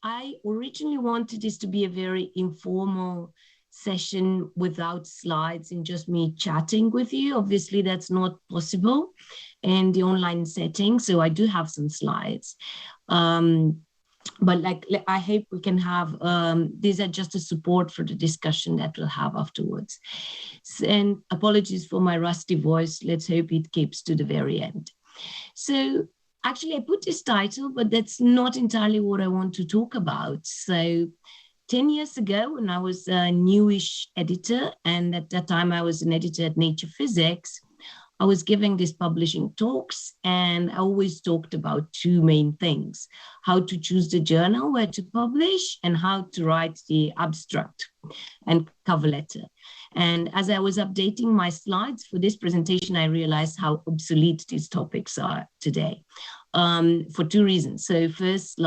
I originally wanted this to be a very informal session without slides and just me chatting with you. Obviously, that's not possible in the online setting. So I do have some slides. But I hope we can have, these are just a support for the discussion that we'll have afterwards. And apologies for my rusty voice. Let's hope it keeps to the very end. So actually I put this title, but that's not entirely what I want to talk about. So 10 years ago, when I was a newish editor, and at that time I was an editor at Nature Physics, I was giving these publishing talks, and I always talked about two main things: how to choose the journal where to publish, and how to write the abstract and cover letter. And as I was updating my slides for this presentation, I realized how obsolete these topics are today, for two reasons. So first,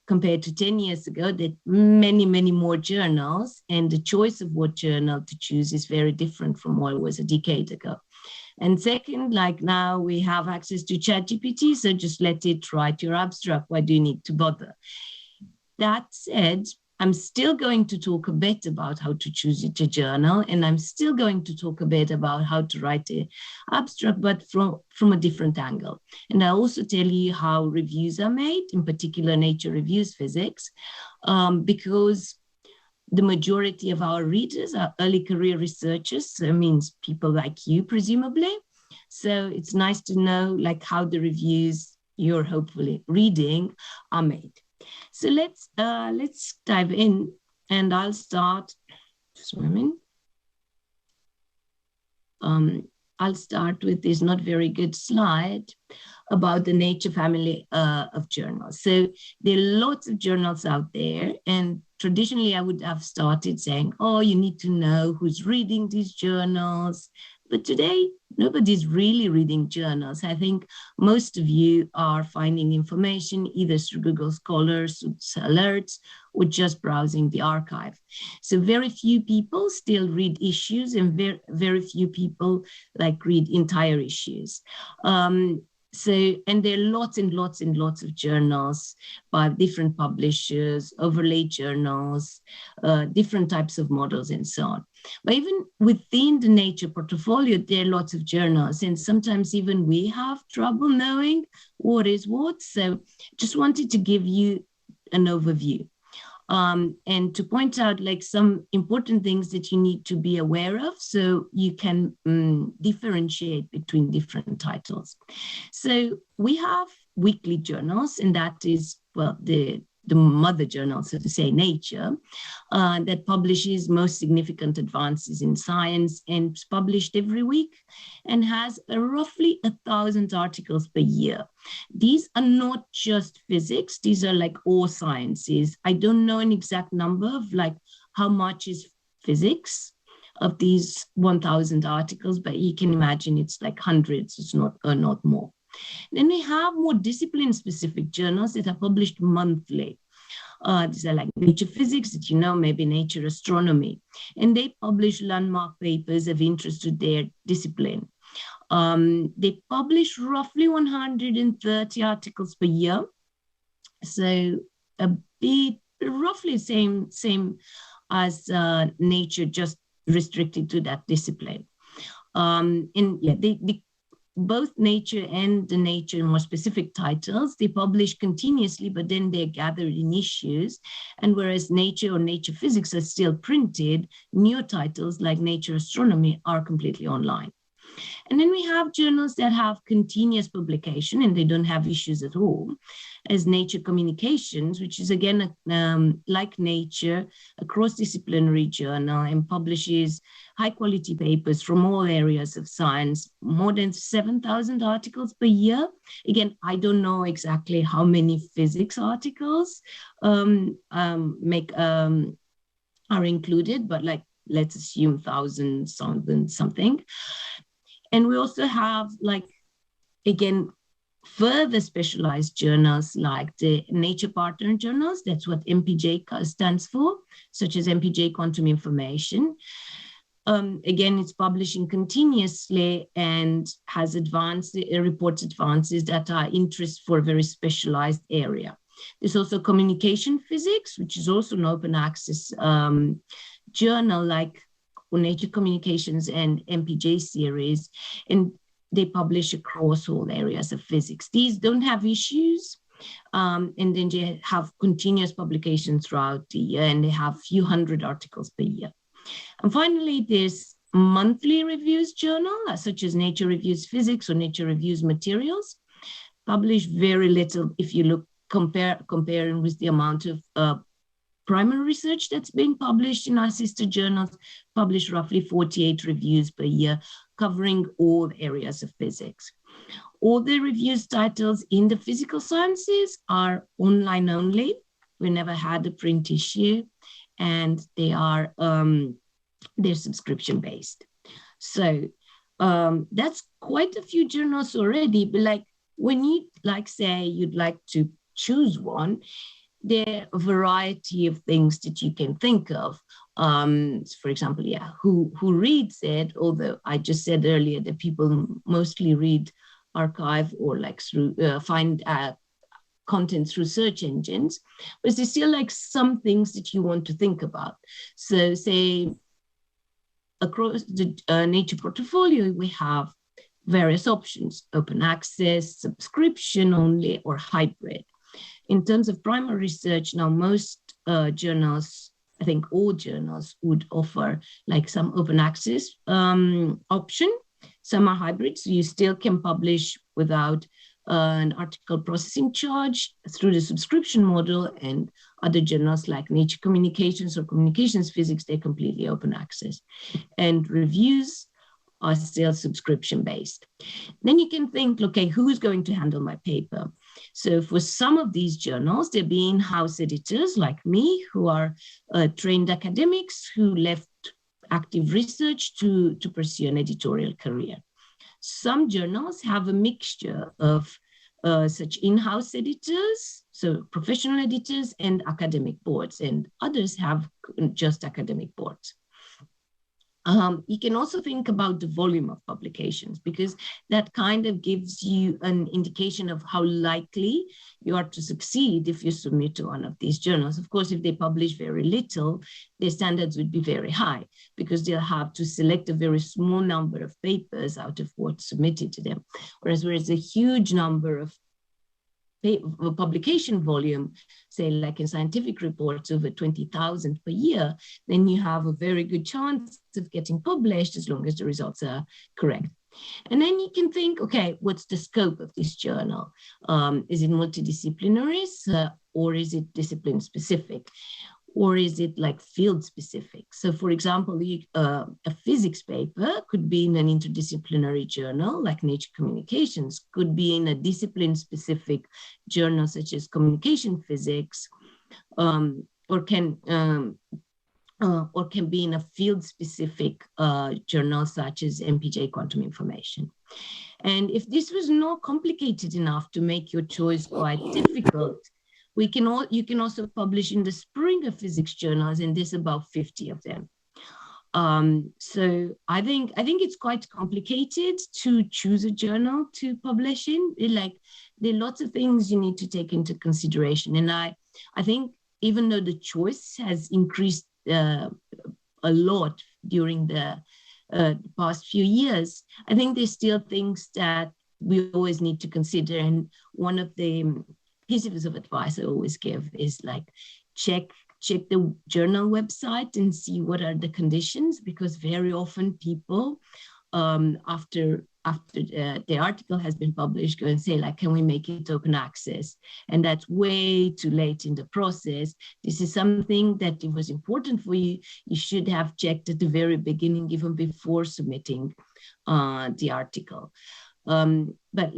compared to 10 years ago, there are many, many more journals, and the choice of what journal to choose is very different from what it was a decade ago. And second, now we have access to ChatGPT, so just let it write your abstract. Why do you need to bother? That said, I'm still going to talk a bit about how to choose a journal, and I'm still going to talk a bit about how to write an abstract, but from a different angle. And I'll also tell you how reviews are made, in particular Nature Reviews Physics, because the majority of our readers are early career researchers, so it means people like you, presumably. So it's nice to know how the reviews you're hopefully reading are made. So let's dive in, and I'll start swimming. I'll start with this not very good slide about the Nature family of journals. So there are lots of journals out there, and traditionally I would have started saying, oh, you need to know who's reading these journals. But today, nobody's really reading journals. I think most of you are finding information either through Google Scholars, alerts, or just browsing the archive. So very few people still read issues, and very few people read entire issues. And there are lots and lots and lots of journals by different publishers, overlay journals, different types of models, and so on. But even within the Nature portfolio, there are lots of journals, and sometimes even we have trouble knowing what is what. So just wanted to give you an overview. And to point out some important things that you need to be aware of so you can differentiate between different titles. So we have weekly journals, and that is, well, the mother journal, so to say, Nature, that publishes most significant advances in science, and it's published every week and has roughly 1,000 articles per year. These are not just physics, these are all sciences. I don't know an exact number of how much is physics of these 1,000 articles, but you can imagine it's hundreds, it's not more. Then we have more discipline-specific journals that are published monthly. These are Nature Physics, that you know, maybe Nature Astronomy, and they publish landmark papers of interest to their discipline. They publish roughly 130 articles per year, so a bit roughly same as Nature, just restricted to that discipline. And yeah, they both Nature and the Nature more specific titles, they publish continuously, but then they're gathered in issues. And whereas Nature or Nature Physics are still printed, new titles like Nature Astronomy are completely online. And then we have journals that have continuous publication and they don't have issues at all, as Nature Communications, which is again, like Nature, a cross-disciplinary journal and publishes high-quality papers from all areas of science, more than 7,000 articles per year. Again, I don't know exactly how many physics articles are included, but let's assume 1,000 something. And we also have, again, further specialized journals like the Nature Partner journals. That's what MPJ stands for, such as MPJ Quantum Information. Again, it's publishing continuously and has reports advances that are interest for a very specialized area. There's also Communication Physics, which is also an open access journal like Nature Communications and MPJ series, and they publish across all areas of physics. These don't have issues, and then they have continuous publications throughout the year, and they have a few hundred articles per year. And finally, there's monthly reviews journal, such as Nature Reviews Physics or Nature Reviews Materials, publish very little if you look comparing with the amount of primary research that's being published in our sister journals, publish roughly 48 reviews per year, covering all areas of physics. All the reviews titles in the physical sciences are online only. We never had a print issue, and they are they're subscription based. So that's quite a few journals already. But like when you say you'd like to choose one, there are a variety of things that you can think of. For example, who reads it? Although I just said earlier that people mostly read archive or like through find content through search engines, but there's still like some things that you want to think about. So say across the Nature portfolio, we have various options: open access, subscription only, or hybrid. In terms of primary research, now most journals, I think all journals would offer like some open access option. Some are hybrid, so you still can publish without an article processing charge through the subscription model, and other journals like Nature Communications or Communications Physics, they're completely open access. And reviews are still subscription based. Then you can think, okay, who's going to handle my paper? So for some of these journals, there be in-house editors like me, who are trained academics who left active research to pursue an editorial career. Some journals have a mixture of such in-house editors, so professional editors, and academic boards, and others have just academic boards. You can also think about the volume of publications, because that kind of gives you an indication of how likely you are to succeed if you submit to one of these journals. Of course, if they publish very little, their standards would be very high, because they'll have to select a very small number of papers out of what's submitted to them. Whereas there's a huge number of publication volume, say like in scientific reports, over 20,000 per year, then you have a very good chance of getting published as long as the results are correct. And then you can think, okay, what's the scope of this journal? Is it multidisciplinary, or is it discipline specific? Or is it like field specific? So for example, a physics paper could be in an interdisciplinary journal like Nature Communications, could be in a discipline specific journal such as Communication Physics, or can be in a field specific journal such as MPJ Quantum Information. And if this was not complicated enough to make your choice quite difficult, you can also publish in the Springer Physics journals, and there's about 50 of them. So I think it's quite complicated to choose a journal to publish in. There are lots of things you need to take into consideration, and I think even though the choice has increased a lot during the past few years, I think there's still things that we always need to consider. And one of the pieces of advice I always give is like check the journal website and see what are the conditions, because very often people after the article has been published go and say like, can we make it open access? And that's way too late in the process. This is something that it was important for you. You should have checked at the very beginning, even before submitting the article. But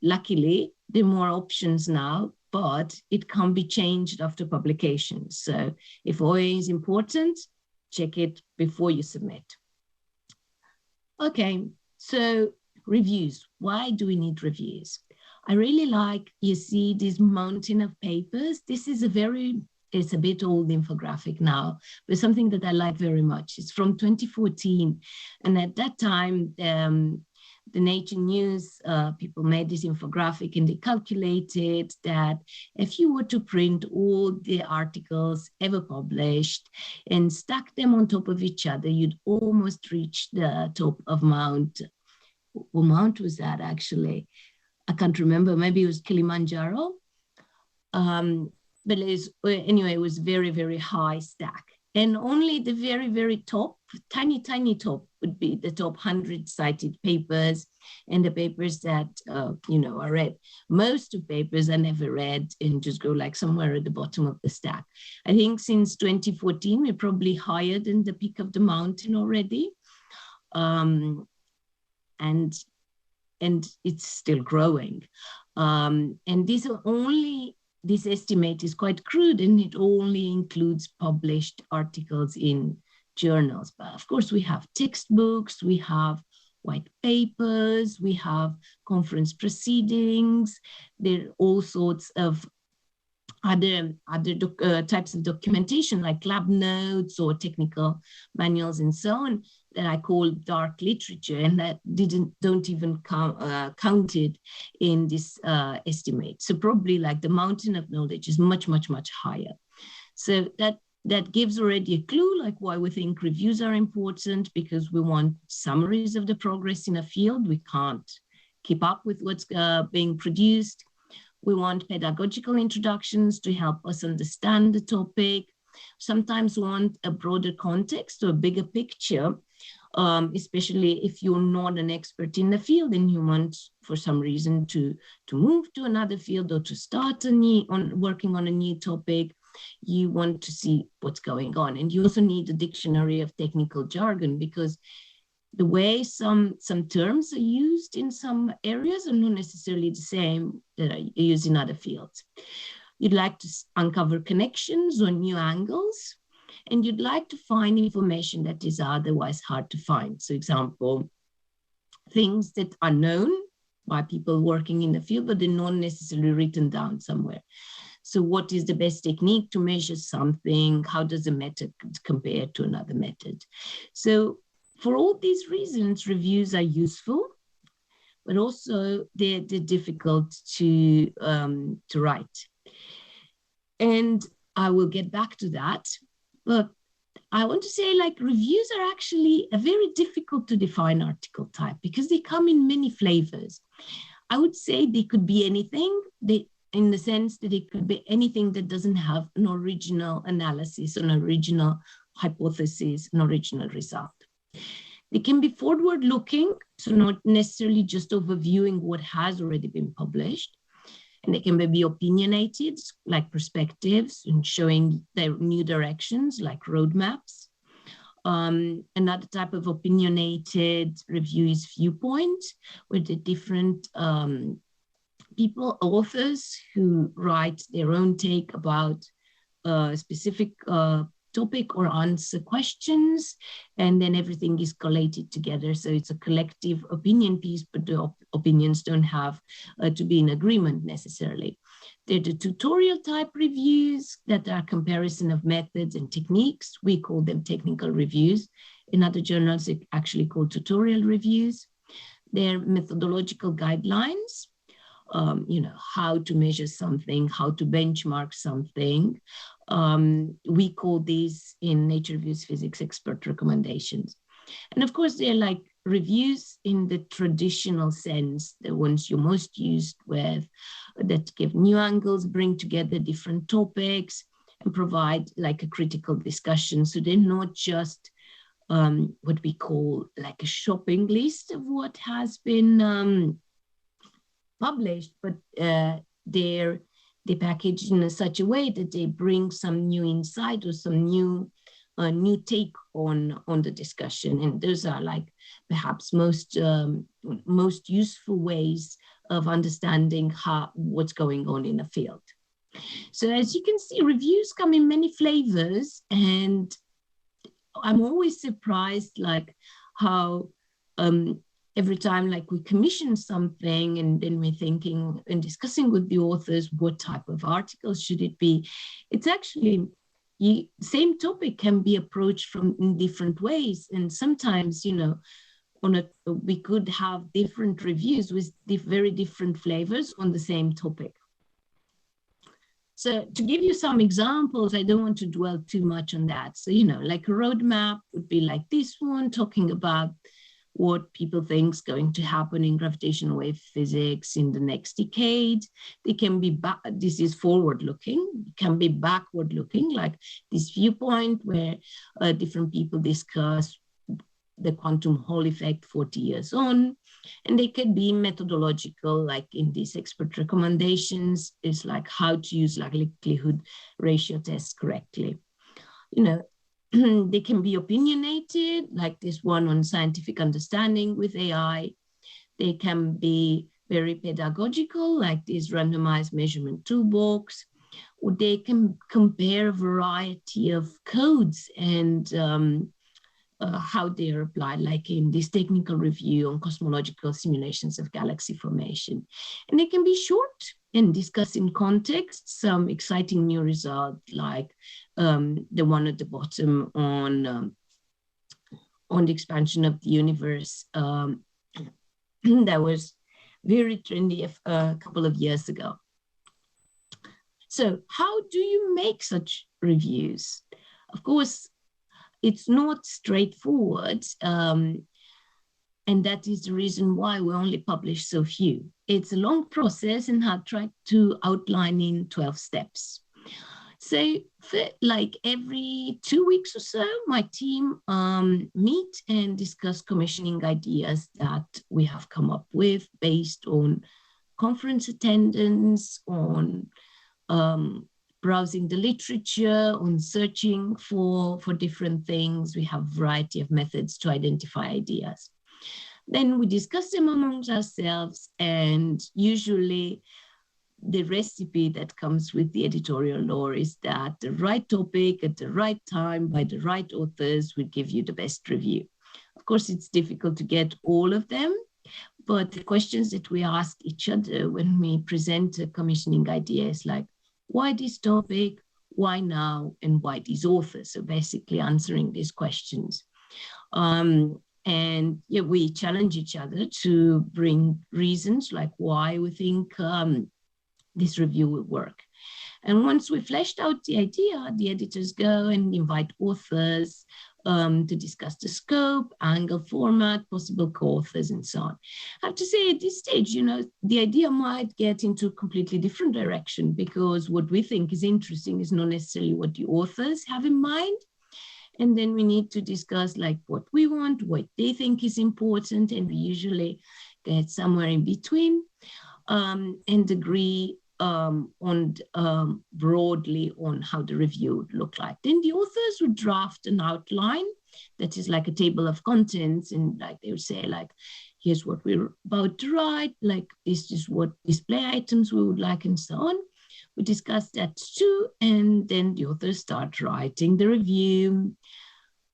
luckily there are more options now, but it can be changed after publication. So if OA is important, check it before you submit. Okay, so reviews. Why do we need reviews? I really like, you see this mountain of papers. This is it's a bit old infographic now, but something that I like very much. It's from 2014. And at that time, the Nature News, people made this infographic and they calculated that if you were to print all the articles ever published and stack them on top of each other, you'd almost reach the top of Mount. What mount was that actually? I can't remember. Maybe it was Kilimanjaro. But anyway, it was very, very high stack. And only the very, very top, tiny, tiny top would be the top 100 cited papers and the papers that, are read. Most of papers are never read and just go like somewhere at the bottom of the stack. I think since 2014, we're probably higher than the peak of the mountain already. And it's still growing. And these are only... This estimate is quite crude and it only includes published articles in journals. But of course, we have textbooks, we have white papers, we have conference proceedings. There are all sorts of other types of documentation like lab notes or technical manuals and so on that I call dark literature, and that don't even counted in this estimate. So probably like the mountain of knowledge is much, much, much higher. So that gives already a clue like why we think reviews are important, because we want summaries of the progress in a field. We can't keep up with what's being produced. We want pedagogical introductions to help us understand the topic. Sometimes we want a broader context or a bigger picture, especially if you're not an expert in the field and you want, for some reason, to move to another field or to start working on a new topic. You want to see what's going on. And you also need a dictionary of technical jargon, because the way some terms are used in some areas are not necessarily the same that are used in other fields. You'd like to uncover connections or new angles, and you'd like to find information that is otherwise hard to find. So, example, things that are known by people working in the field, but they're not necessarily written down somewhere. So what is the best technique to measure something? How does a method compare to another method? So for all these reasons, reviews are useful, but also they're difficult to write. And I will get back to that. But I want to say, like, reviews are actually a very difficult to define article type because they come in many flavors. I would say they could be anything, in the sense that it could be anything that doesn't have an original analysis, an original hypothesis, an original result. They can be forward-looking, so not necessarily just overviewing what has already been published. And they can be opinionated, like perspectives, and showing their new directions, like roadmaps. Another type of opinionated review is viewpoint, where the different people, authors who write their own take about a specific topic or answer questions, and then everything is collated together. So it's a collective opinion piece, but the opinions don't have to be in agreement necessarily. They're the tutorial type reviews that are comparison of methods and techniques. We call them technical reviews. In other journals, it's actually called tutorial reviews. They're methodological guidelines. How to measure something, how to benchmark something. We call these in Nature Reviews Physics expert recommendations. And of course, they're like reviews in the traditional sense, the ones you're most used with, that give new angles, bring together different topics, and provide like a critical discussion. So they're not just what we call like a shopping list of what has been published, but they're packaged in such a way that they bring some new insight or some new take on the discussion. And those are like perhaps most useful ways of understanding what's going on in a field. So as you can see, reviews come in many flavors, and I'm always surprised like how every time like we commission something and then we're thinking and discussing with the authors what type of articles should it be, it's actually same topic can be approached from in different ways. And sometimes, we could have different reviews with very different flavors on the same topic. So to give you some examples, I don't want to dwell too much on that. So, like a roadmap would be like this one, talking about what people think is going to happen in gravitational wave physics in the next decade. They can be this is forward-looking, it can be backward-looking, like this viewpoint where different people discuss the quantum Hall effect 40 years on. And they can be methodological, like in these expert recommendations, is like how to use likelihood ratio tests correctly. They can be opinionated, like this one on scientific understanding with AI. They can be very pedagogical, like this randomized measurement toolbox. Or they can compare a variety of codes and how they are applied, like in this technical review on cosmological simulations of galaxy formation. And they can be short and discuss in context some exciting new result, like the one at the bottom on the expansion of the universe that was very trendy a couple of years ago. So how do you make such reviews? Of course, it's not straightforward, and that is the reason why we only publish so few. It's a long process, and I've tried to outline in 12 steps. So for like every 2 weeks or so, my team meet and discuss commissioning ideas that we have come up with based on conference attendance, on browsing the literature, on searching for different things. We have a variety of methods to identify ideas. Then we discuss them amongst ourselves, and usually the recipe that comes with the editorial law is that the right topic at the right time by the right authors would give you the best review. Of course, it's difficult to get all of them, but the questions that we ask each other when we present a commissioning idea is like, why this topic, why now, and why these authors? So basically answering these questions. And yeah, we challenge each other to bring reasons like why we think this review will work. And once we fleshed out the idea, the editors go and invite authors to discuss the scope, angle, format, possible co-authors, and so on. I have to say at this stage, the idea might get into a completely different direction, because what we think is interesting is not necessarily what the authors have in mind. And then we need to discuss like what we want, what they think is important, and we usually get somewhere in between and agree broadly on how the review would look like. Then the authors would draft an outline that is like a table of contents, and like they would say like, here's what we're about to write, like this is what display items we would like, and so on. We discuss that too, and then the authors start writing the review,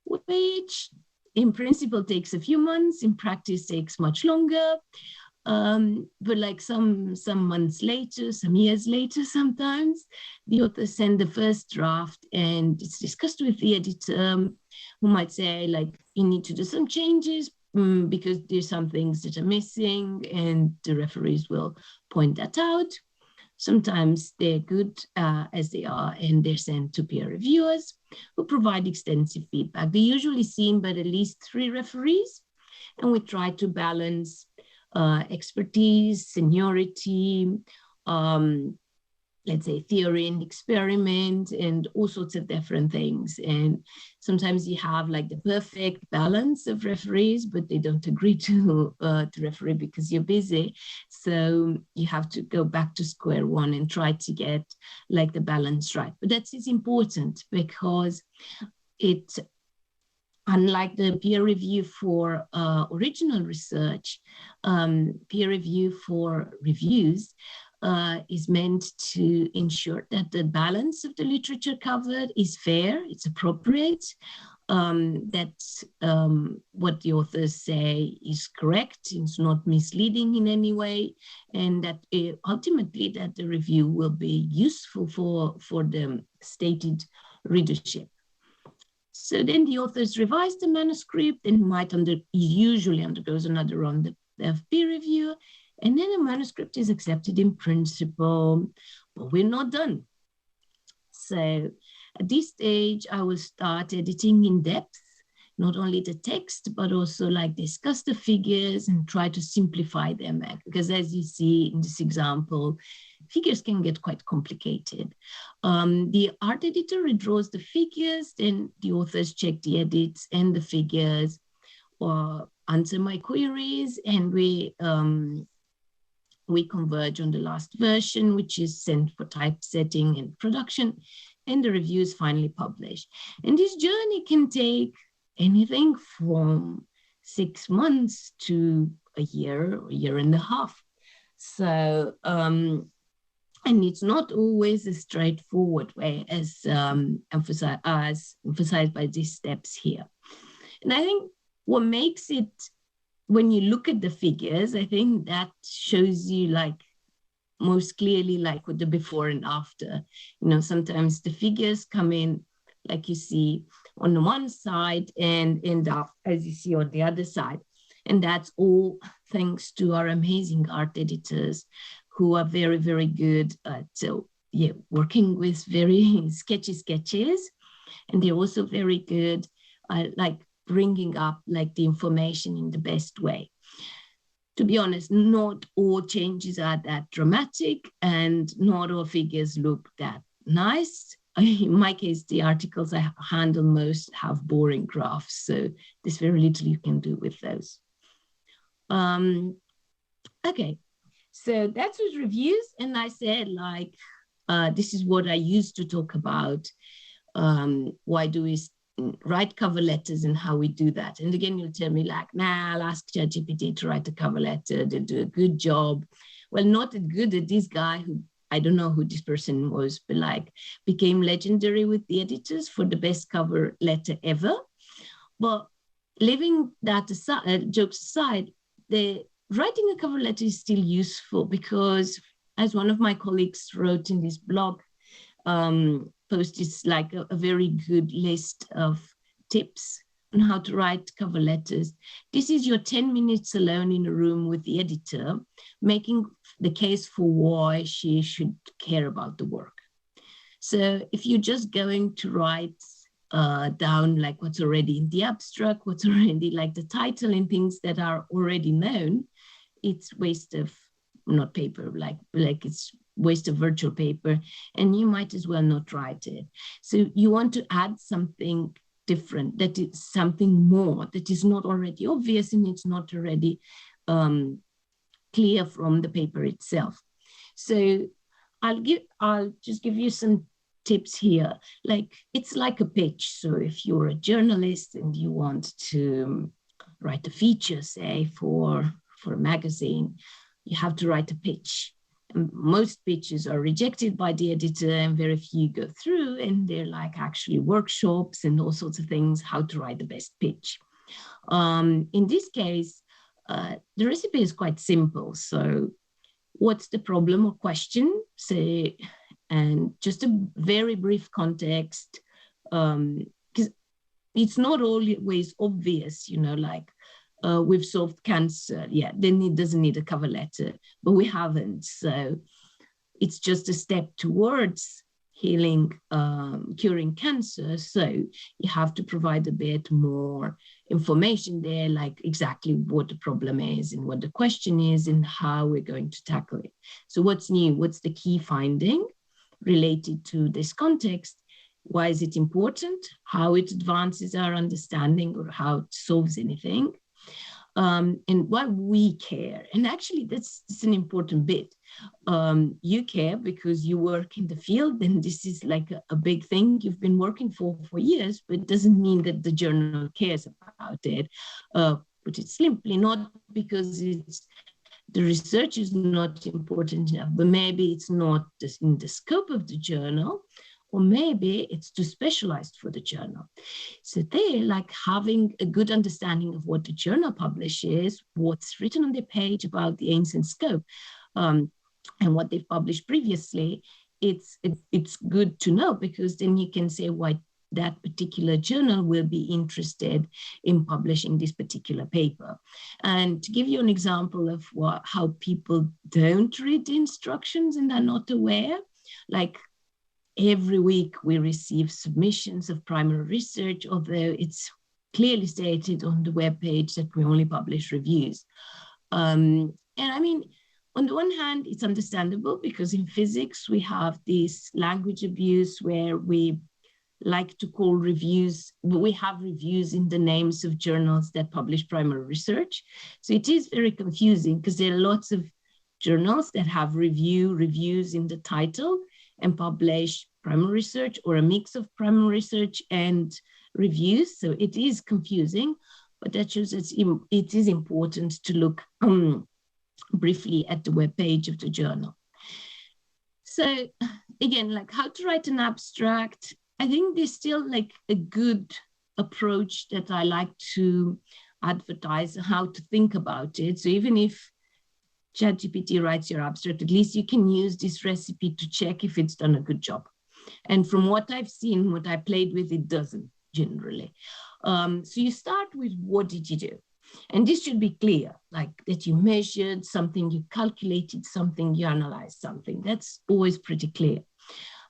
which in principle takes a few months, in practice takes much longer. But like some months later, some years later, sometimes the authors send the first draft, and it's discussed with the editor, who might say like, you need to do some changes because there's some things that are missing, and the referees will point that out. Sometimes they're good as they are, and they're sent to peer reviewers who provide extensive feedback. They're usually seen by at least 3 referees, and we try to balance expertise, seniority, let's say theory and experiment, and all sorts of different things. And sometimes you have like the perfect balance of referees, but they don't agree to referee because you're busy. So you have to go back to square one and try to get like the balance right. But that is important, because unlike the peer review for original research, peer review for reviews is meant to ensure that the balance of the literature covered is fair, it's appropriate, that what the authors say is correct, it's not misleading in any way, and that ultimately that the review will be useful for the stated readership. So then the authors revise the manuscript and usually undergoes another round of peer review. And then a manuscript is accepted in principle, but we're not done. So at this stage, I will start editing in depth, not only the text, but also like discuss the figures and try to simplify them. Because as you see in this example, figures can get quite complicated. The art editor redraws the figures, then the authors check the edits and the figures, or answer my queries, and we converge on the last version, which is sent for typesetting and production, and the review is finally published. And this journey can take anything from 6 months to a year or a year and a half. So, and it's not always a straightforward way as emphasized by these steps here. And I think what makes it, when you look at the figures, I think that shows you like most clearly like with the before and after. You know, sometimes the figures come in, like you see on the one side and end up as you see on the other side. And that's all thanks to our amazing art editors who are very, very good at working with very sketchy sketches. And they're also very good at like bringing up like the information in the best way. To be honest, not all changes are that dramatic and not all figures look that nice. In my case, the articles I handle most have boring graphs, so there's very little you can do with those. Okay, so that's with reviews. And I said like, this is what I used to talk about. Why do we write cover letters and how we do that? And again, you'll tell me like, nah, I'll ask ChatGPT to write a cover letter. They do a good job. Well, not as good as this guy who, I don't know who this person was, but like became legendary with the editors for the best cover letter ever. But leaving that aside, jokes aside, the writing a cover letter is still useful because, as one of my colleagues wrote in this blog post, is like a very good list of tips on how to write cover letters. This is your 10 minutes alone in a room with the editor, making the case for why she should care about the work. So if you're just going to write down like what's already in the abstract, what's already like the title and things that are already known, it's waste of not paper, like it's waste of virtual paper, and you might as well not write it. So you want to add something different, that is something more, that is not already obvious and it's not already clear from the paper itself. So I'll just give you some tips here. Like, it's like a pitch. So if you're a journalist and you want to write a feature, say for a magazine, you have to write a pitch. And most pitches are rejected by the editor and very few go through, and they're like actually workshops and all sorts of things, how to write the best pitch. In this case, the recipe is quite simple. So what's the problem or question? Say, and just a very brief context, because it's not always obvious, you know, like we've solved cancer. Yeah, then it doesn't need a cover letter, but we haven't. So it's just a step towards healing, curing cancer. So you have to provide a bit more information there, like exactly what the problem is and what the question is and how we're going to tackle it. So what's new? What's the key finding related to this context? Why is it important? How it advances our understanding or how it solves anything? And why we care. And actually, that's an important bit. You care because you work in the field, and this is like a big thing you've been working for years, but it doesn't mean that the journal cares about it. But it's simply not because the research is not important enough, but maybe it's not in the scope of the journal, or maybe it's too specialized for the journal. So they like having a good understanding of what the journal publishes, what's written on the page about the aims and scope, and what they've published previously. It's good to know, because then you can say why that particular journal will be interested in publishing this particular paper. And to give you an example of how people don't read the instructions and are not aware, like every week we receive submissions of primary research, although it's clearly stated on the webpage that we only publish reviews. And I mean, on the one hand, it's understandable because in physics, we have this language abuse where we like to call reviews, we have reviews in the names of journals that publish primary research. So it is very confusing because there are lots of journals that have reviews in the title and publish primary research or a mix of primary research and reviews. So it is confusing, but that shows it is important to look briefly at the webpage of the journal. So again, like how to write an abstract, I think there's still like a good approach that I like to advertise how to think about it. So even if ChatGPT writes your abstract, at least you can use this recipe to check if it's done a good job. And from what I've seen, what I played with, it doesn't generally. So you start with what did you do? And this should be clear, like that you measured something, you calculated something, you analyzed something. That's always pretty clear.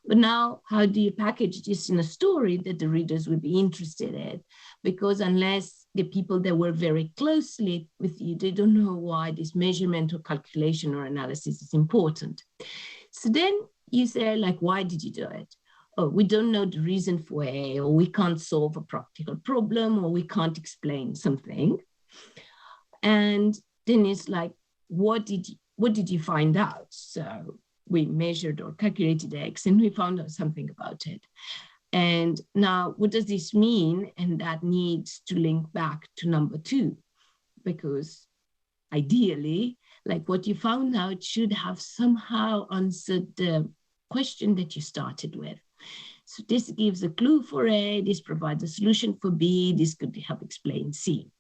But now, how do you package this in a story that the readers would be interested in? Because unless the people that work very closely with you, they don't know why this measurement or calculation or analysis is important. So then you say, like, why did you do it? Oh, we don't know the reason for it, or we can't solve a practical problem, or we can't explain something. And then it's like, what did you find out? So we measured or calculated X and we found out something about it. And now what does this mean? And that needs to link back to number 2, because ideally, like what you found out should have somehow answered the question that you started with. So this gives a clue for A, this provides a solution for B, this could help explain C.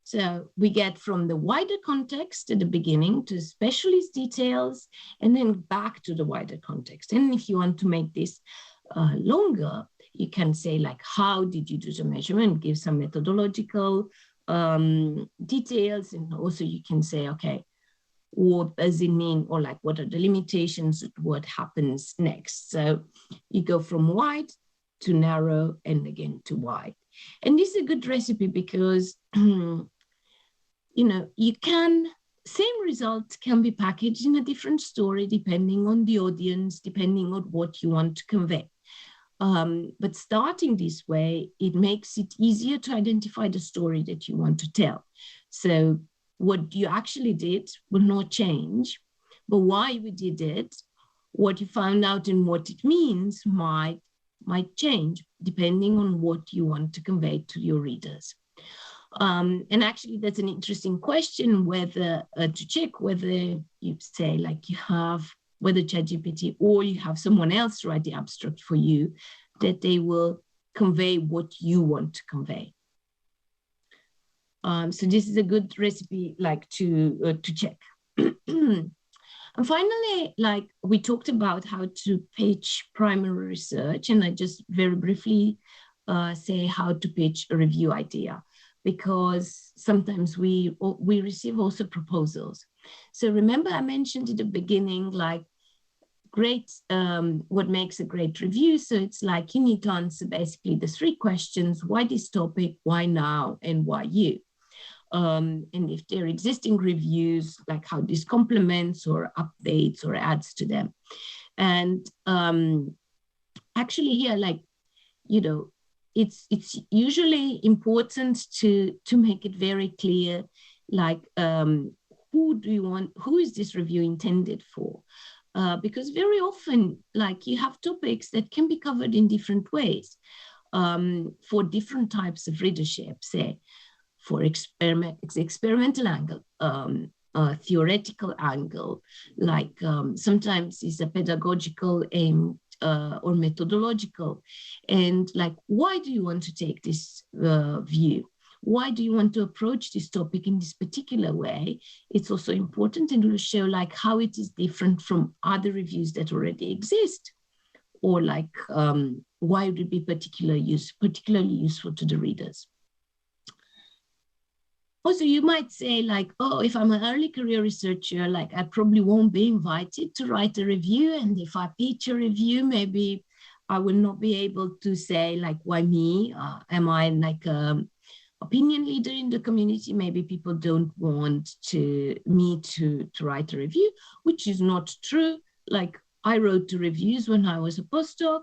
So we get from the wider context at the beginning to specialist details, and then back to the wider context. And if you want to make this longer, you can say like, how did you do the measurement? Give some methodological details. And also you can say, okay, what does it mean? Or like, what are the limitations? What happens next? So you go from wide to narrow and again to wide. And this is a good recipe because you know, same results can be packaged in a different story depending on the audience, depending on what you want to convey. But starting this way, it makes it easier to identify the story that you want to tell. So what you actually did will not change, but why we did it, what you found out and what it means might change depending on what you want to convey to your readers. And actually, that's an interesting question, whether to check whether you say like you have, whether ChatGPT or you have someone else write the abstract for you, that they will convey what you want to convey. So this is a good recipe like to check. And finally, like we talked about how to pitch primary research, and I just very briefly say how to pitch a review idea, because sometimes we receive also proposals. So remember I mentioned at the beginning, like great, what makes a great review. So it's like you need to answer basically the 3 questions: why this topic, why now, and why you. And if there are existing reviews, like how this complements or updates or adds to them. And actually here, like, you know, it's usually important to make it very clear, like who is this review intended for? Because very often, like you have topics that can be covered in different ways for different types of readership, say for experimental angle, theoretical angle, like sometimes it's a pedagogical aim or methodological. And like, why do you want to take this view? Why do you want to approach this topic in this particular way? It's also important, and will show like how it is different from other reviews that already exist, or like why would it be particularly useful to the readers. Also, you might say like, oh, if I'm an early career researcher, like I probably won't be invited to write a review. And if I pitch a review, maybe I will not be able to say like, why me? Am I like an opinion leader in the community? Maybe people don't want me to write a review, which is not true. Like I wrote the reviews when I was a postdoc.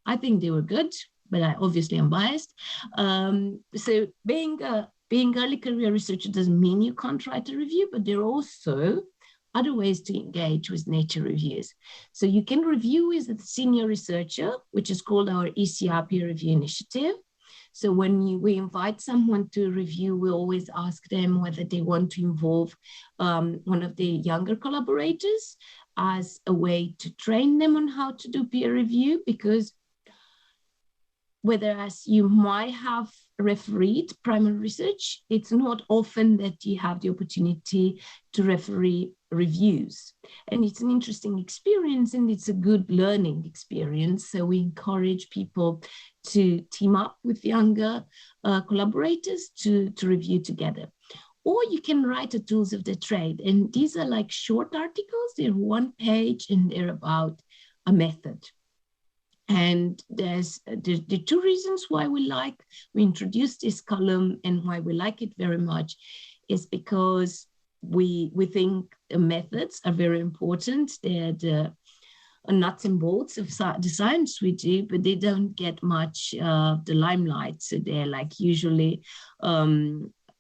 I think they were good, but I obviously am biased. So being early career researcher doesn't mean you can't write a review, but there are also other ways to engage with Nature reviews. So you can review with a senior researcher, which is called our ECR peer review initiative. So when we invite someone to review, we always ask them whether they want to involve one of the younger collaborators as a way to train them on how to do peer review, because whereas you might have refereed primary research, it's not often that you have the opportunity to referee reviews. And it's an interesting experience and it's a good learning experience. So we encourage people to team up with younger collaborators to review together. Or you can write the tools of the trade. And these are like short articles, they're 1 page and they're about a method. And there's the 2 reasons why we introduced this column and why we like it very much is because we think the methods are very important. They're the nuts and bolts of the science we do, but they don't get much the limelight. So they're like usually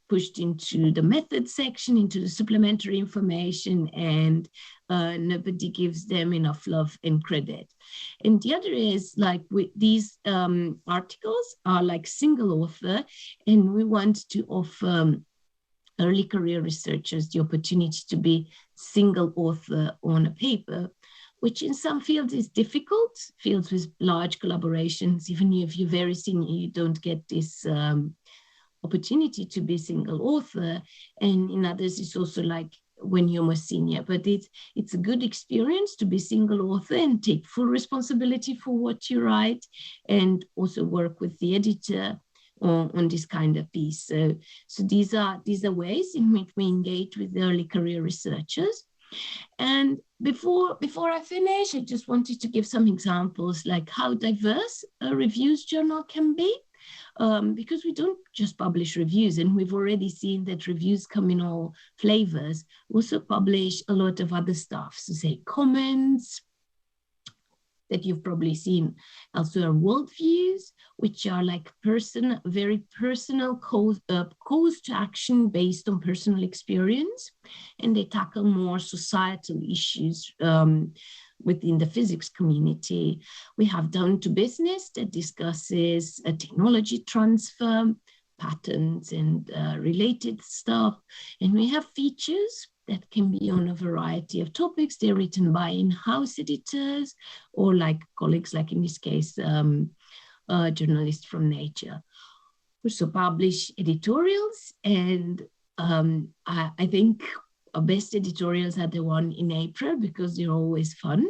pushed into the method section, into the supplementary information, and nobody gives them enough love and credit. And the other is like these articles are like single author, and we want to offer early career researchers the opportunity to be single author on a paper, which in some fields is difficult, fields with large collaborations. Even if you're very senior, you don't get this opportunity to be single author. And in others, it's also like when you're more senior, but it's a good experience to be single author and take full responsibility for what you write, and also work with the editor on this kind of piece. So these are ways in which we engage with early career researchers. And before I finish, I just wanted to give some examples like how diverse a reviews journal can be. Because we don't just publish reviews, and we've already seen that reviews come in all flavors. We also publish a lot of other stuff, so say comments that you've probably seen elsewhere, worldviews, which are like very personal calls to action based on personal experience, and they tackle more societal issues within the physics community. We have Down to Business that discusses technology transfer, patents, and related stuff. And we have Features that can be on a variety of topics. They're written by in-house editors or like colleagues, like in this case, journalists from Nature. We also publish editorials, and I think our best editorials are the one in April because they're always fun.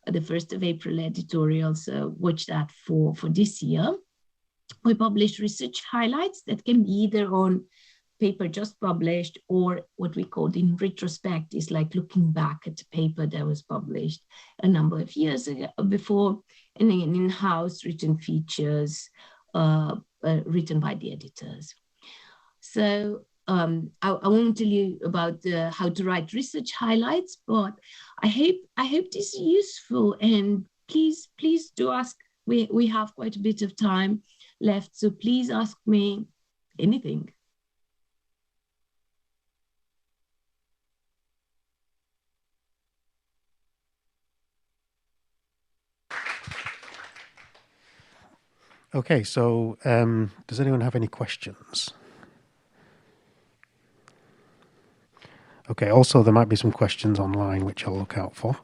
The 1st of April editorials, watch that for this year. We publish research highlights that can be either on paper just published or what we call in retrospect, is like looking back at the paper that was published a number of years ago, before, and then in-house written features written by the editors. So I won't tell you about how to write research highlights, but I hope this is useful. And please do ask. We have quite a bit of time left, so please ask me anything. Okay, so does anyone have any questions? Okay, also there might be some questions online which I'll look out for.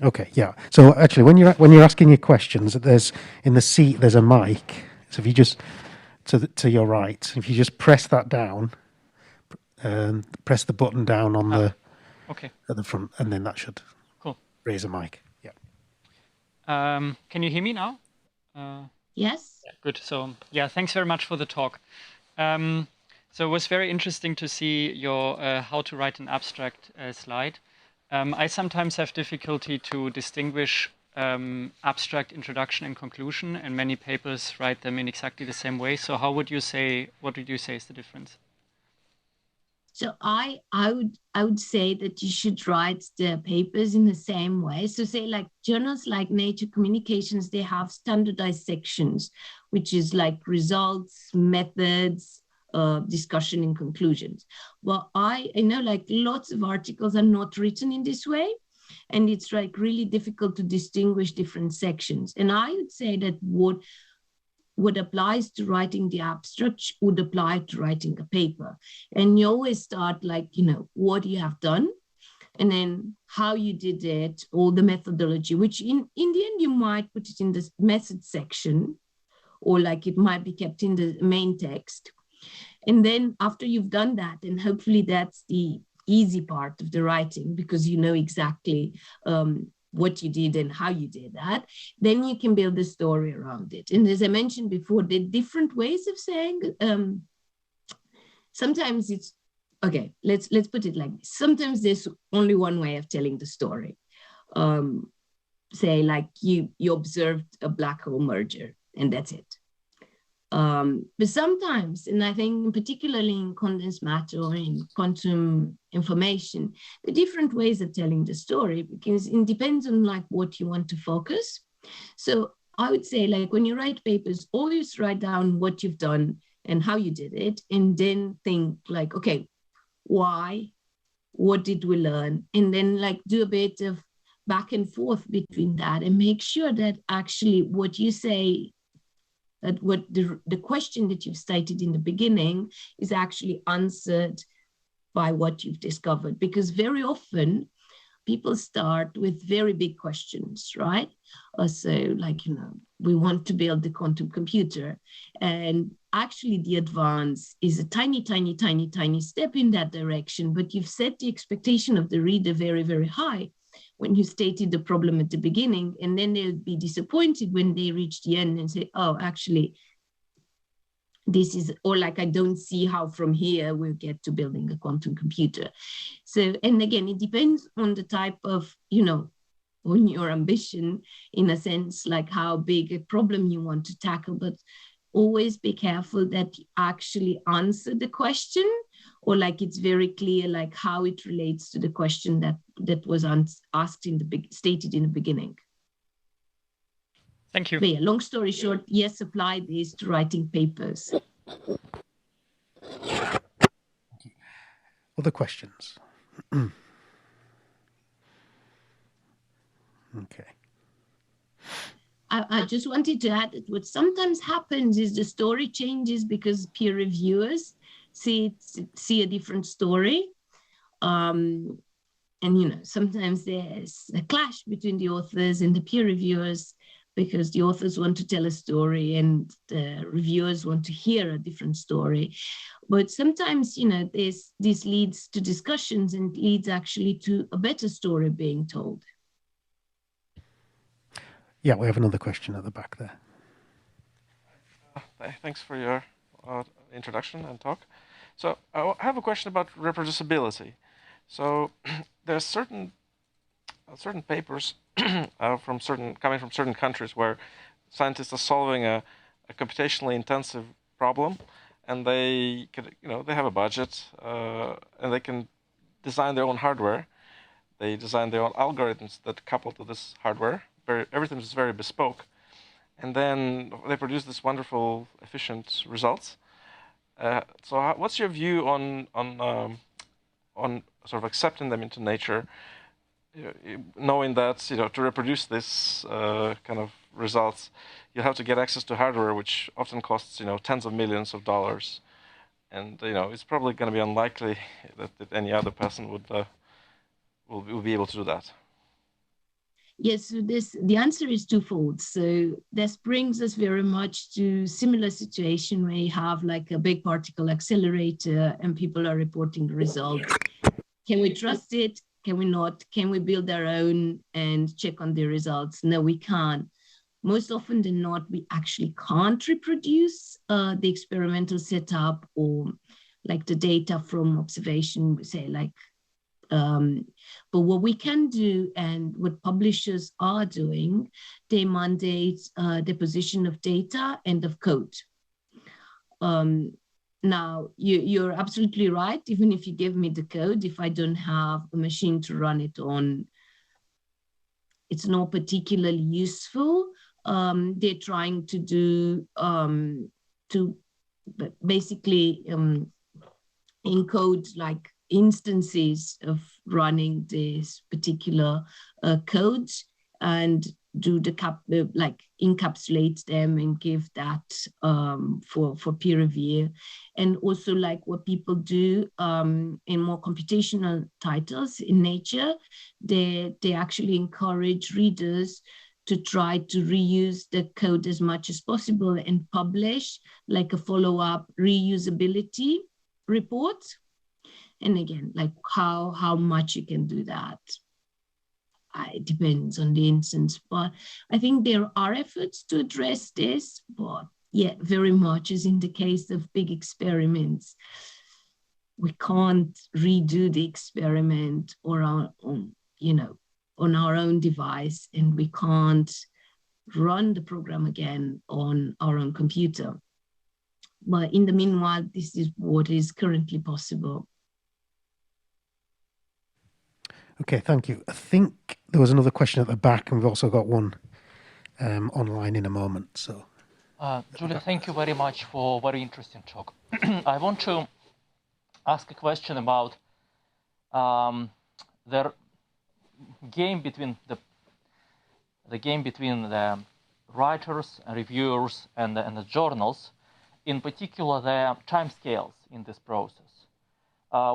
Okay, yeah. So actually, when you're asking your questions, there's in the seat there's a mic. So if you just to your right, if you just press that down, press the button down on Okay. at the front, and then that should Cool. raise a mic. Yeah. Can you hear me now? Yes. Yeah, good. So yeah, thanks very much for the talk. So it was very interesting to see your how to write an abstract slide. I sometimes have difficulty to distinguish abstract introduction and conclusion, and many papers write them in exactly the same way. So how would you say, what would you say is the difference? So I would say that you should write the papers in the same way. So say like journals like Nature Communications, they have standardized sections, which is like results, methods, discussion and conclusions. Well, I know like lots of articles are not written in this way. And it's like really difficult to distinguish different sections. And I would say that what applies to writing the abstract would apply to writing a paper. And you always start like, what you have done, and then how you did it, or the methodology, which in the end, you might put it in the method section, or like it might be kept in the main text. And then after you've done that, and hopefully that's the easy part of the writing, because you know exactly what you did and how you did that, then you can build a story around it. And as I mentioned before, there are different ways of saying, sometimes it's, okay, let's put it like this. Sometimes there's only one way of telling the story. Say like you observed a black hole merger and that's it. But sometimes, and I think particularly in condensed matter or in quantum information, the different ways of telling the story, because it depends on like what you want to focus. So I would say like when you write papers, always write down what you've done and how you did it, and then think like, okay, why, what did we learn? And then like do a bit of back and forth between that and make sure that actually what you say, that what the question that you've stated in the beginning is actually answered by what you've discovered. Because very often people start with very big questions, right? So like, we want to build the quantum computer. And actually the advance is a tiny, tiny, tiny, tiny step in that direction, but you've set the expectation of the reader very, very high when you stated the problem at the beginning, and then they'll be disappointed when they reach the end and say, oh, actually, this is, or like, I don't see how from here we'll get to building a quantum computer. So, and again, it depends on the type of, on your ambition, in a sense, like how big a problem you want to tackle, but always be careful that you actually answer the question, or like it's very clear like how it relates to the question that was asked stated in the beginning. Thank you. But yeah, long story short, yes, apply this to writing papers. Other questions? Okay. I just wanted to add that what sometimes happens is the story changes because peer reviewers see a different story. And, sometimes there's a clash between the authors and the peer reviewers, because the authors want to tell a story and the reviewers want to hear a different story. But sometimes, this leads to discussions and leads actually to a better story being told. Yeah, we have another question at the back there. Thanks for your introduction and talk. So I have a question about reproducibility. So there's certain papers coming from certain countries where scientists are solving a computationally intensive problem, and they have a budget and they can design their own hardware. They design their own algorithms that couple to this hardware. Everything is very bespoke, and then they produce this wonderful, efficient results. So, what's your view on sort of accepting them into nature, knowing that to reproduce this kind of results, you have to get access to hardware, which often costs tens of millions of dollars, and it's probably going to be unlikely that any other person will be able to do that. Yes, so the answer is twofold. So this brings us very much to similar situation where you have like a big particle accelerator and people are reporting the results. Can we trust it? Can we not? Can we build our own and check on the results? No, we can't. Most often than not, we actually can't reproduce the experimental setup or like the data from observation, say like, but what we can do and what publishers are doing, they mandate deposition of data and of code. Now, you're absolutely right. Even if you give me the code, if I don't have a machine to run it on, it's not particularly useful. They're trying to do, to basically encode like instances of running this particular code and do the like encapsulate them and give that for peer review. And also like what people do in more computational titles in Nature, they actually encourage readers to try to reuse the code as much as possible and publish like a follow-up reusability report. And again, like how much you can do that, it depends on the instance, but I think there are efforts to address this, but yeah, very much as in the case of big experiments, we can't redo the experiment or on our own device, and we can't run the program again on our own computer. But in the meanwhile, this is what is currently possible. Okay, thank you. I think there was another question at the back, and we've also got one online in a moment. So, Julia, thank you very much for a very interesting talk. I want to ask a question about the game between the writers and reviewers and the journals, in particular the timescales in this process.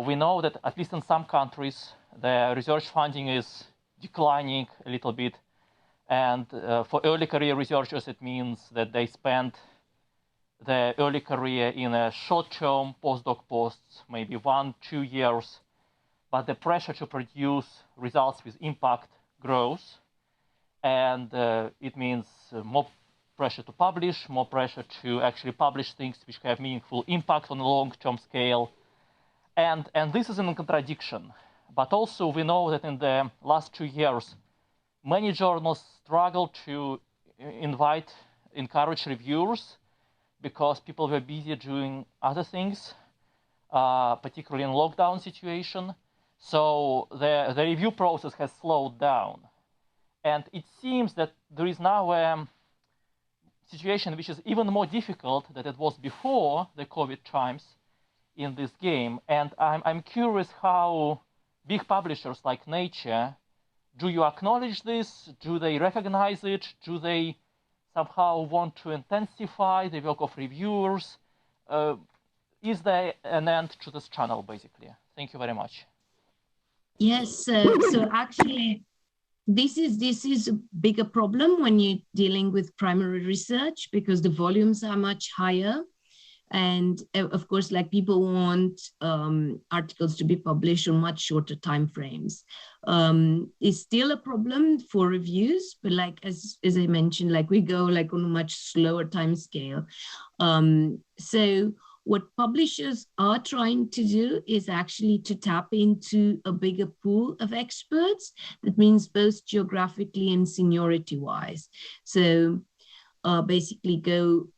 We know that at least in some countries, the research funding is declining a little bit. And for early career researchers, it means that they spend the early career in a short-term postdoc posts, maybe 1-2 years. But the pressure to produce results with impact grows. And it means more pressure to publish, more pressure to actually publish things which have meaningful impact on a long-term scale. And this is in contradiction. But also we know that in the last 2 years, many journals struggle to encourage reviewers because people were busy doing other things, particularly in lockdown situation. So the review process has slowed down. And it seems that there is now a situation which is even more difficult than it was before the COVID times in this game. And I'm curious how big publishers like Nature, do you acknowledge this? Do they recognize it? Do they somehow want to intensify the work of reviewers? Is there an end to this channel, basically? Thank you very much. Yes, so actually, this is a bigger problem when you're dealing with primary research because the volumes are much higher. And of course, like people want articles to be published on much shorter time frames. It's still a problem for reviews, but like as I mentioned, like we go like on a much slower time scale. So what publishers are trying to do is actually to tap into a bigger pool of experts. That means both geographically and seniority wise. So basically go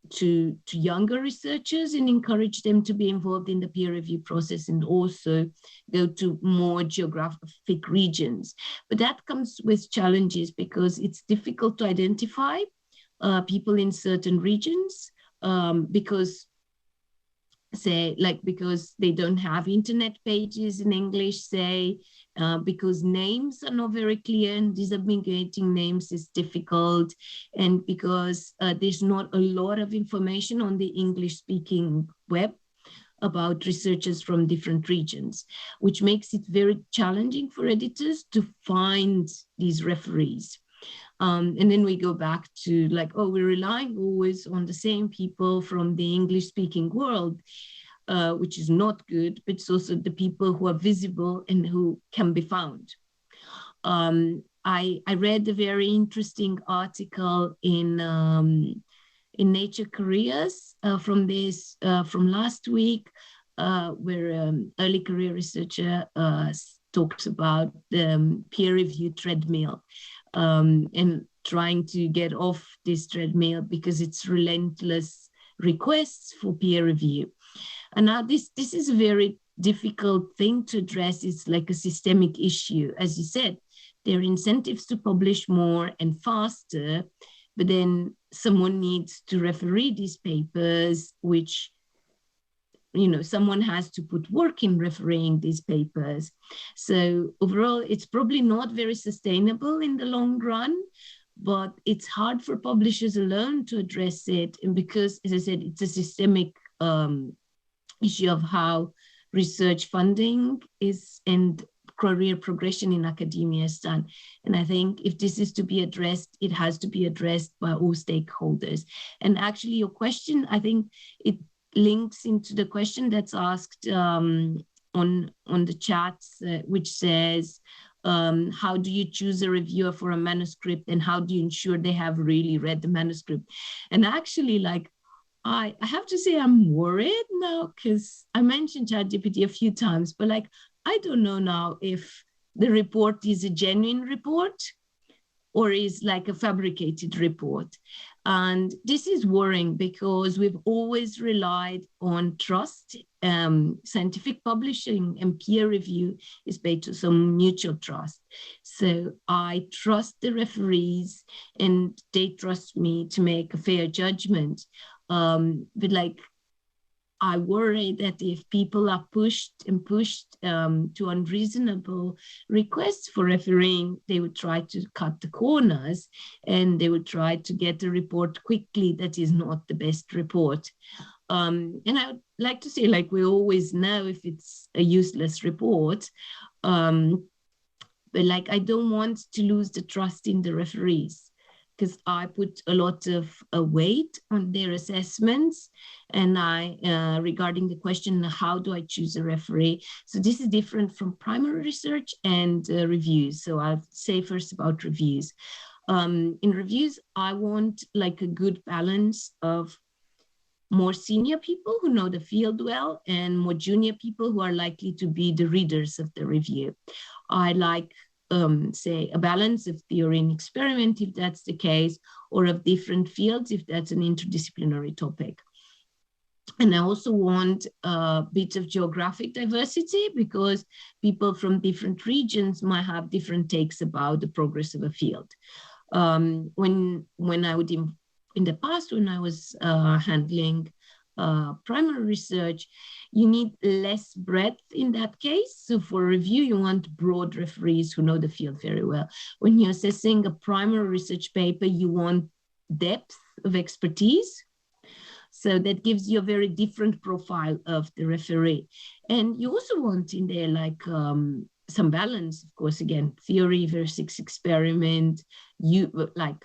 to younger researchers and encourage them to be involved in the peer review process, and also go to more geographic regions. But that comes with challenges because it's difficult to identify people in certain regions because they don't have internet pages in English, because names are not very clear and disaggregating names is difficult, and because there's not a lot of information on the English-speaking web about researchers from different regions, which makes it very challenging for editors to find these referees. And then we go back to like, we're relying always on the same people from the English-speaking world. which is not good, but it's also the people who are visible and who can be found. I read a very interesting article in Nature Careers from last week, where early career researcher talks about the peer review treadmill and trying to get off this treadmill because it's relentless requests for peer review. And now this is a very difficult thing to address. It's like a systemic issue. As you said, there are incentives to publish more and faster, but then someone needs to referee these papers, which, you know, someone has to put work in refereeing these papers. So overall, it's probably not very sustainable in the long run, but it's hard for publishers alone to address it. And because, as I said, it's a systemic issue of how research funding is and career progression in academia is done. And I think if this is to be addressed, it has to be addressed by all stakeholders. And actually your question, I think it links into the question that's asked on the chats, which says, how do you choose a reviewer for a manuscript and how do you ensure they have really read the manuscript? And actually, like, I have to say I'm worried now because I mentioned ChatGPT a few times, but like, I don't know now if the report is a genuine report or is like a fabricated report. And this is worrying because we've always relied on trust. Scientific publishing and peer review is based on some mutual trust. So I trust the referees and they trust me to make a fair judgment. But like, I worry that if people are pushed to unreasonable requests for refereeing, they would try to cut the corners and they would try to get a report quickly that is not the best report. And I would like to say, like, we always know if it's a useless report, but like, I don't want to lose the trust in the referees, because I put a lot of weight on their assessments and regarding the question, how do I choose a referee? So this is different from primary research and reviews. So I'll say first about reviews. In reviews, I want like a good balance of more senior people who know the field well and more junior people who are likely to be the readers of the review. I like say a balance of theory and experiment, if that's the case, or of different fields, if that's an interdisciplinary topic. And I also want a bit of geographic diversity because people from different regions might have different takes about the progress of a field. When I would, in the past, when I was handling primary research, you need less breadth in that case. So for review, you want broad referees who know the field very well. When you're assessing a primary research paper, you want depth of expertise. So that gives you a very different profile of the referee. And you also want in there like some balance, of course, again, theory versus experiment, like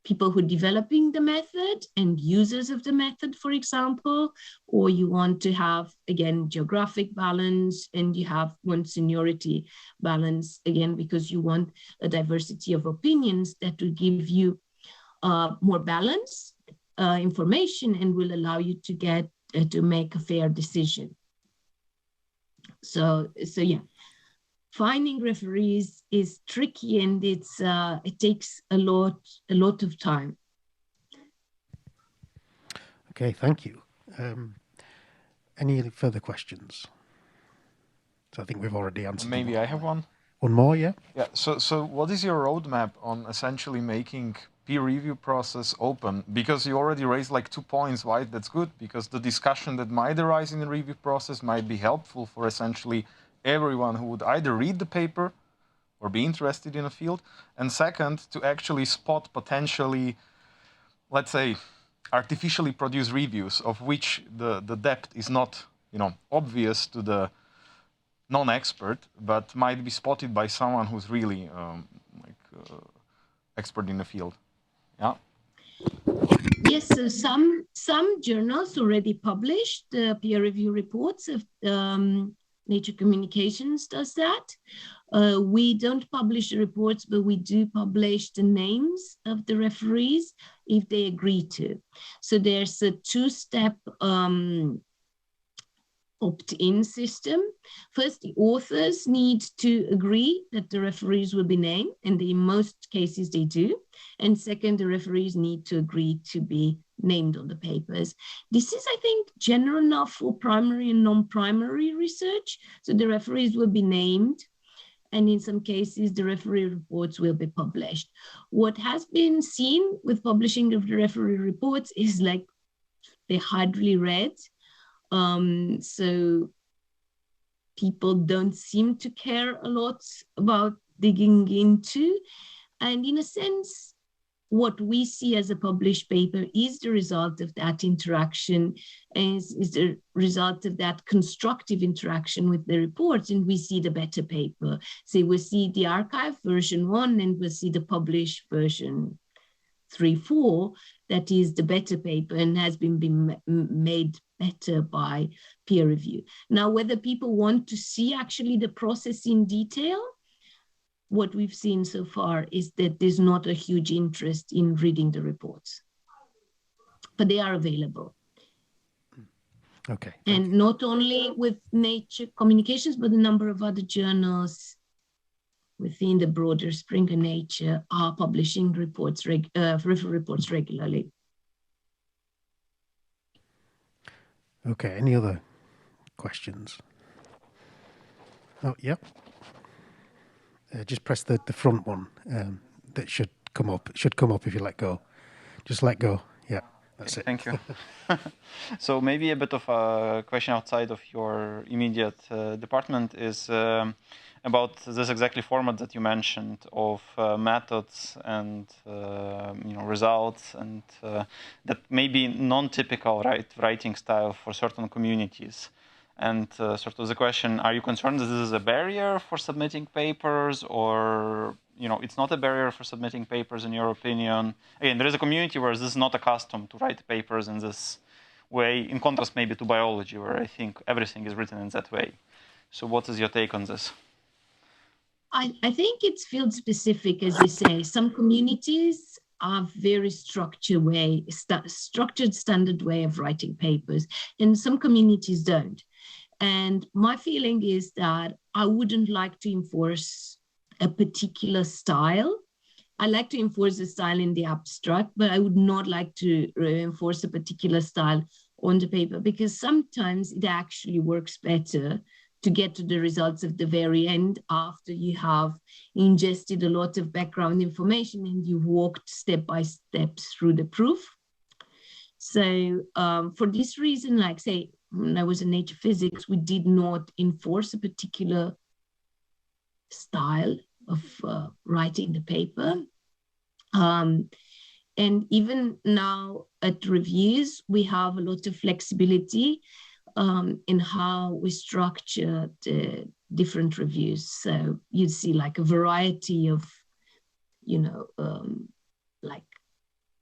people who are developing the method and users of the method, for example, or you want to have, again, geographic balance, and you have one seniority balance, again, because you want a diversity of opinions that will give you more balanced information and will allow you to get to make a fair decision. So yeah. Finding referees is tricky and it takes a lot of time. Okay, thank you. Any further questions? So I think we've already answered. Maybe I have one. One more, yeah? Yeah, so what is your roadmap on essentially making peer review process open? Because you already raised like 2 points why that's good, because the discussion that might arise in the review process might be helpful for essentially everyone who would either read the paper or be interested in a field, and second, to actually spot potentially, let's say, artificially produced reviews of which the depth is not, obvious to the non-expert, but might be spotted by someone who's really expert in the field. Yeah. Yes, so some journals already published peer review reports. Of Nature Communications does that. We don't publish the reports, but we do publish the names of the referees if they agree to. So there's a two-step opt-in system. First, the authors need to agree that the referees will be named, and in most cases they do. And second, the referees need to agree to be named on the papers. This is, I think, general enough for primary and non-primary research. So the referees will be named, and in some cases, the referee reports will be published. What has been seen with publishing of the referee reports is like they're hardly read. So people don't seem to care a lot about digging into. And in a sense, what we see as a published paper is the result of that interaction, is the result of that constructive interaction with the reports, and we see the better paper. So we'll see the archive version 1, and we'll see the published version 3, 4, that is the better paper and has been made better by peer review. Now, whether people want to see actually the process in detail, what we've seen so far is that there's not a huge interest in reading the reports, but they are available. Okay. And not only with Nature Communications, but a number of other journals within the broader Springer Nature are publishing reports, reports regularly. Okay, any other questions? Oh, yep. Just press the front one. That should come up. It should come up if you let go. Just let go. Yeah, that's it. Thank you. So maybe a bit of a question outside of your immediate department is about this exactly format that you mentioned of methods and results, and that may be non-typical writing style for certain communities. And sort of the question, are you concerned that this is a barrier for submitting papers, or it's not a barrier for submitting papers in your opinion? Again, there is a community where this is not accustomed to write papers in this way, in contrast maybe to biology, where I think everything is written in that way. So what is your take on this? I think it's field specific, as you say. Some communities are very structured standard way of writing papers, and some communities don't. And my feeling is that I wouldn't like to enforce a particular style. I like to enforce a style in the abstract, but I would not like to enforce a particular style on the paper, because sometimes it actually works better to get to the results of the very end after you have ingested a lot of background information and you've walked step by step through the proof. So for this reason, like say, when I was in nature physics, we did not enforce a particular style of writing the paper. And even now at reviews, we have a lot of flexibility in how we structure the different reviews. So you see like a variety of,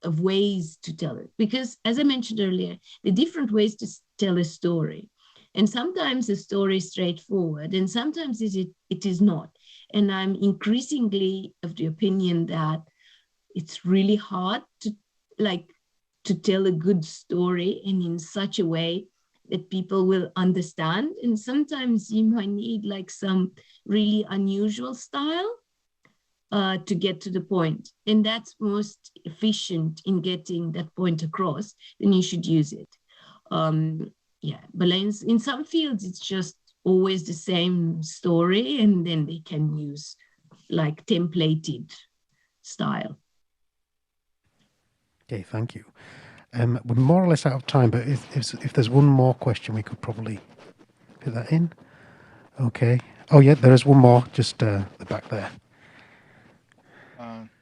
of ways to tell it. Because as I mentioned earlier, the different ways to tell a story. And sometimes the story is straightforward, and sometimes it is not. And I'm increasingly of the opinion that it's really hard to tell a good story and in such a way that people will understand. And sometimes you might need like some really unusual style to get to the point. And that's most efficient in getting that point across, then you should use it. But in some fields, it's just always the same story, and then they can use like templated style. Okay, thank you. We're more or less out of time, but if there's one more question, we could probably fit that in. Okay. Oh, yeah, there is one more, just the back there.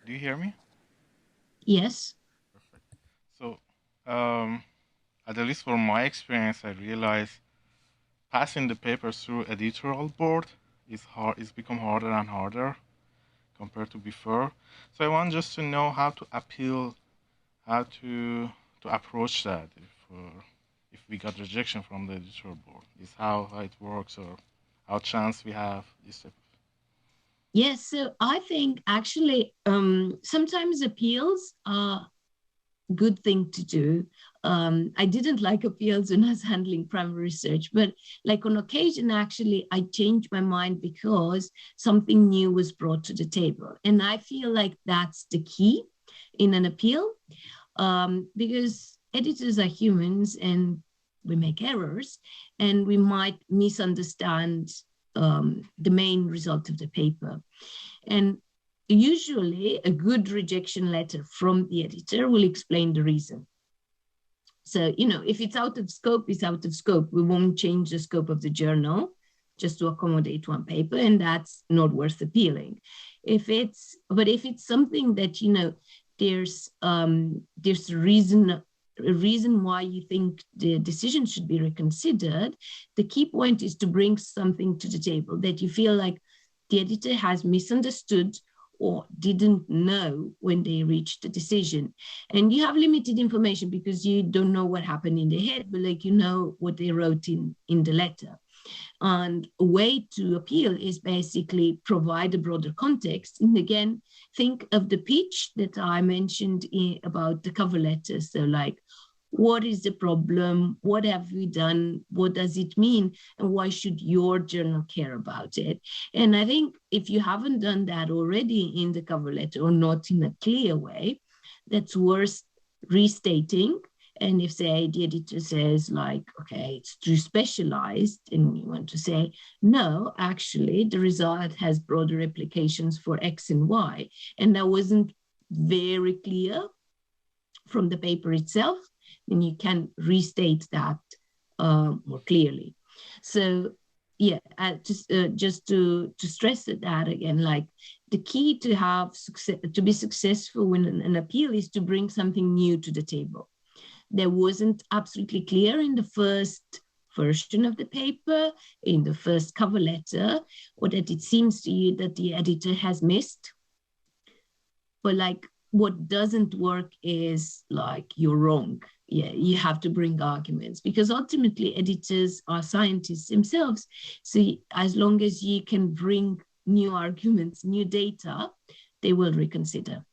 Do you hear me? Yes. Perfect. So, at least from my experience, I realized passing the paper through editorial board is hard. It's become harder and harder compared to before. So I want just to know how to appeal, how to approach that if we got rejection from the editorial board? Is how it works, or how chance we have this type of... Yes, so I think actually sometimes appeals are a good thing to do. I didn't like appeals when I was handling primary research, but like on occasion, actually, I changed my mind because something new was brought to the table. And I feel like that's the key in an appeal, because editors are humans and we make errors, and we might misunderstand the main result of the paper. And usually a good rejection letter from the editor will explain the reason. So, if it's out of scope, it's out of scope. We won't change the scope of the journal just to accommodate one paper, and that's not worth appealing. But if it's something that, there's a reason why you think the decision should be reconsidered, the key point is to bring something to the table that you feel like the editor has misunderstood or didn't know when they reached the decision. And you have limited information because you don't know what happened in their head, but what they wrote in the letter. And a way to appeal is basically provide a broader context. And again, think of the pitch that I mentioned about the cover letter. So like, what is the problem? What have we done? What does it mean? And why should your journal care about it? And I think if you haven't done that already in the cover letter or not in a clear way, that's worth restating. And if, say, the editor says like, okay, it's too specialized, and you want to say, no, actually, the result has broader implications for X and Y. And that wasn't very clear from the paper itself, then you can restate that more clearly. So yeah, just to stress that again, like the key to have success, to be successful when an appeal is to bring something new to the table. There wasn't absolutely clear in the first version of the paper, in the first cover letter, or that it seems to you that the editor has missed. But like, what doesn't work is like, you're wrong. Yeah, you have to bring arguments, because ultimately editors are scientists themselves. So as long as you can bring new arguments, new data, they will reconsider.